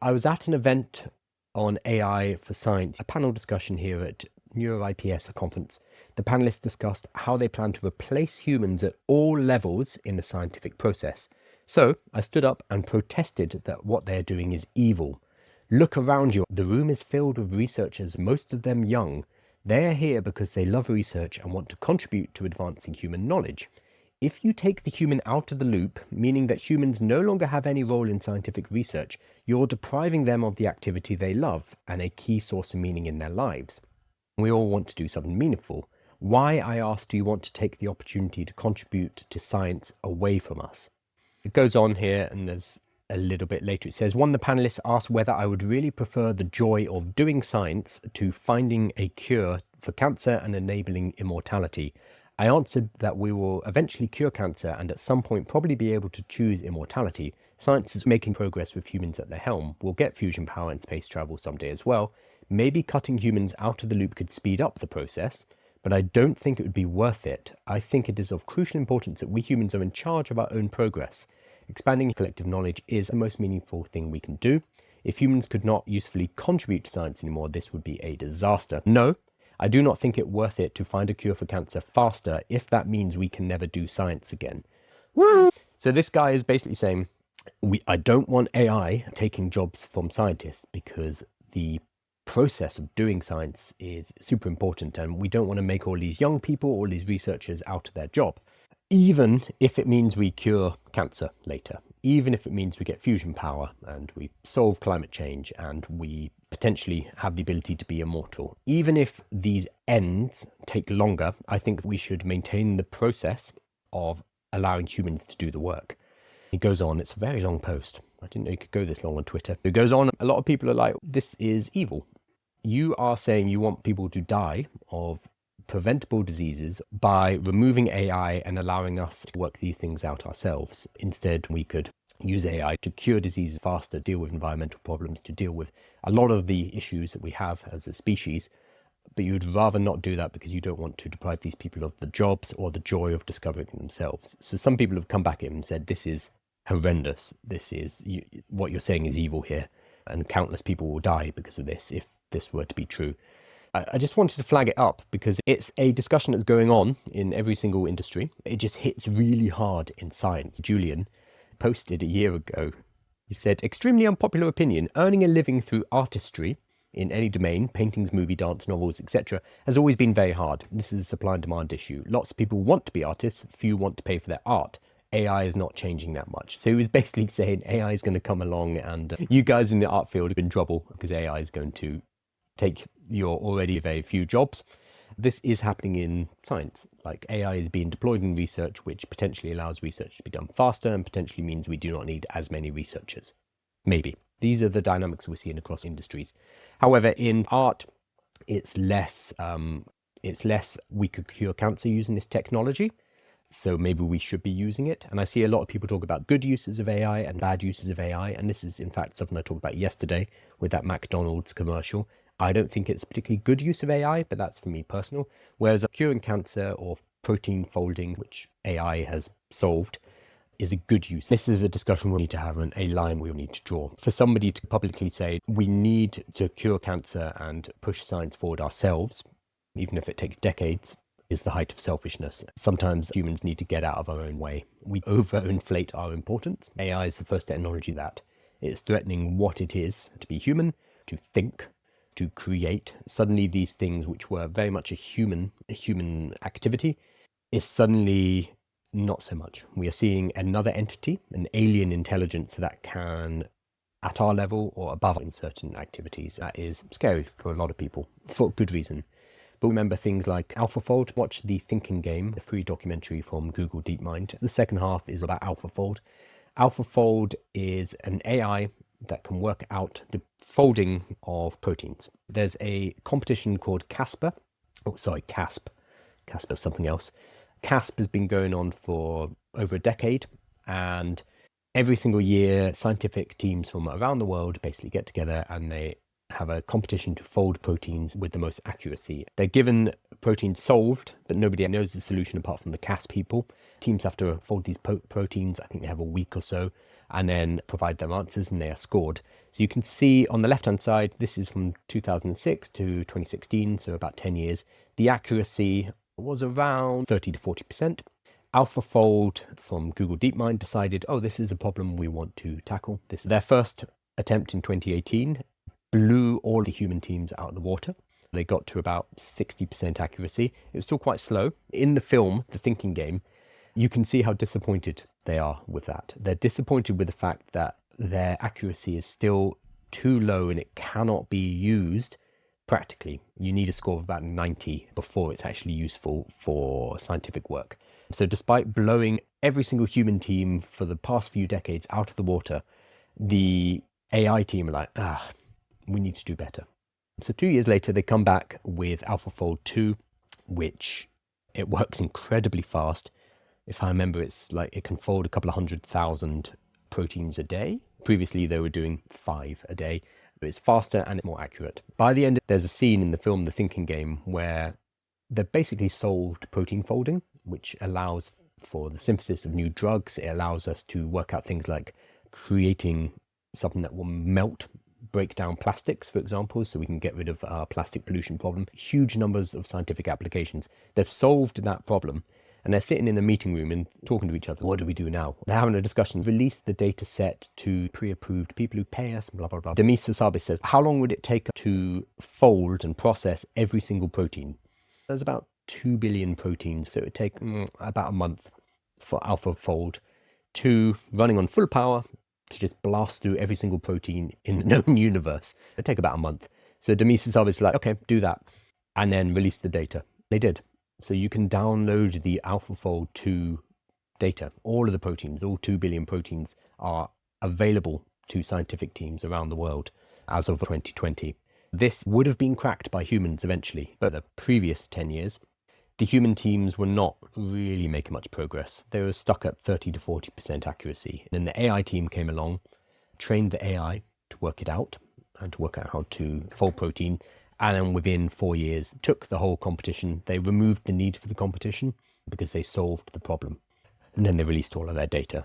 I was at an event on AI for science, a panel discussion here at NeuroIPS conference. The panelists discussed how they plan to replace humans at all levels in the scientific process. So I stood up and protested that what they're doing is evil. Look around you. The room is filled with researchers, most of them young. They are here because they love research and want to contribute to advancing human knowledge. If you take the human out of the loop, meaning that humans no longer have any role in scientific research, you're depriving them of the activity they love and a key source of meaning in their lives. We all want to do something meaningful. Why, I ask, do you want to take the opportunity to contribute to science away from us? It goes on here, and there's a little bit later it says, one of the panelists asked whether I would really prefer the joy of doing science to finding a cure for cancer and enabling immortality. I answered that we will eventually cure cancer and at some point probably be able to choose immortality. Science is making progress with humans at the helm. We'll get fusion power and space travel someday as well. Maybe cutting humans out of the loop could speed up the process, but I don't think it would be worth it. I think it is of crucial importance that we humans are in charge of our own progress. Expanding collective knowledge is the most meaningful thing we can do. If humans could not usefully contribute to science anymore, this would be a disaster. No, I do not think it worth it to find a cure for cancer faster if that means we can never do science again. Woo! So this guy is basically saying, I don't want AI taking jobs from scientists because the process of doing science is super important and we don't want to make all these young people, all these researchers out of their job. Even if it means we cure cancer later, even if it means we get fusion power and we solve climate change and we potentially have the ability to be immortal, even if these ends take longer, I think we should maintain the process of allowing humans to do the work. He goes on, it's a very long post. I didn't know you could go this long on Twitter. It goes on, a lot of people are like, this is evil. You are saying you want people to die of preventable diseases by removing AI and allowing us to work these things out ourselves. Instead, we could use AI to cure diseases faster, deal with environmental problems, to deal with a lot of the issues that we have as a species. But you'd rather not do that because you don't want to deprive these people of the jobs or the joy of discovering themselves. So some people have come back at him and said, this is horrendous. This is, what you're saying is evil here. And countless people will die because of this, if this were to be true. I just wanted to flag it up because it's a discussion that's going on in every single industry. It just hits really hard in science. Julian posted a year ago. He said, extremely unpopular opinion, earning a living through artistry in any domain, paintings, movie, dance, novels, etc., has always been very hard. This is a supply and demand issue. Lots of people want to be artists, few want to pay for their art. AI is not changing that much. So he was basically saying AI is going to come along and you guys in the art field have been in trouble because AI is going to take your already very few jobs. This is happening in science. Like AI is being deployed in research, which potentially allows research to be done faster and potentially means we do not need as many researchers. Maybe. These are the dynamics we're seeing across industries. However, in art, it's less we could cure cancer using this technology. So maybe we should be using it. And I see a lot of people talk about good uses of AI and bad uses of AI. And this is, in fact, something I talked about yesterday with that McDonald's commercial. I don't think it's particularly good use of AI, but that's for me personal. Whereas curing cancer or protein folding, which AI has solved, is a good use. This is a discussion we need to have and a line we will need to draw. For somebody to publicly say we need to cure cancer and push science forward ourselves, even if it takes decades, is the height of selfishness. Sometimes humans need to get out of our own way. We overinflate our importance. AI is the first technology that it's threatening what it is to be human, to think, to create. Suddenly these things which were very much a human activity is suddenly not so much. We are seeing another entity, an alien intelligence that can, at our level or above in certain activities. That is scary for a lot of people, for good reason. But remember things like AlphaFold. Watch The Thinking Game, the free documentary from Google DeepMind. The second half is about AlphaFold. AlphaFold is an AI that can work out the folding of proteins. There's a competition called CASP. CASP is something else. CASP has been going on for over a decade, and every single year scientific teams from around the world basically get together and they have a competition to fold proteins with the most accuracy. They're given proteins solved, but nobody knows the solution apart from the Cas people. Teams have to fold these proteins, I think they have a week or so, and then provide their answers, and they are scored. So you can see on the left-hand side, this is from 2006 to 2016, so about 10 years. The accuracy was around 30 to 40%. AlphaFold from Google DeepMind decided, oh, this is a problem we want to tackle. This is their first attempt in 2018, blew all the human teams out of the water. They got to about 60% accuracy. It was still quite slow. In the film, The Thinking Game, you can see how disappointed they are with that. They're disappointed with the fact that their accuracy is still too low and it cannot be used practically. You need a score of about 90 before it's actually useful for scientific work. So despite blowing every single human team for the past few decades out of the water, the AI team are like, we need to do better. So 2 years later, they come back with AlphaFold 2, which it works incredibly fast. If I remember, it's like it can fold a couple of 100,000 proteins a day. Previously, they were doing 5 a day, but it's faster and it's more accurate. By the end, there's a scene in the film, The Thinking Game, where they've basically solved protein folding, which allows for the synthesis of new drugs. It allows us to work out things like creating something that will break down plastics, for example, so we can get rid of our plastic pollution problem. Huge numbers of scientific applications. They've solved that problem, and they're sitting in a meeting room and talking to each other. What do we do now? They're having a discussion. Release the data set to pre-approved people who pay us, blah, blah, blah. Demis Hassabis says, how long would it take to fold and process every single protein? There's about 2 billion proteins, so it would take about a month for AlphaFold 2 running on full power to just blast through every single protein in the known universe. It'd take about a month. So Demis Hassabis is like, okay, do that, and then release the data. They did. So you can download the AlphaFold 2 data. All of the proteins, all 2 billion proteins, are available to scientific teams around the world as of 2020. This would have been cracked by humans eventually, but the previous 10 years, the human teams were not really making much progress. They were stuck at 30 to 40% accuracy. Then the AI team came along, trained the AI to work it out and to work out how to fold protein. And then within 4 years, took the whole competition. They removed the need for the competition because they solved the problem. And then they released all of their data.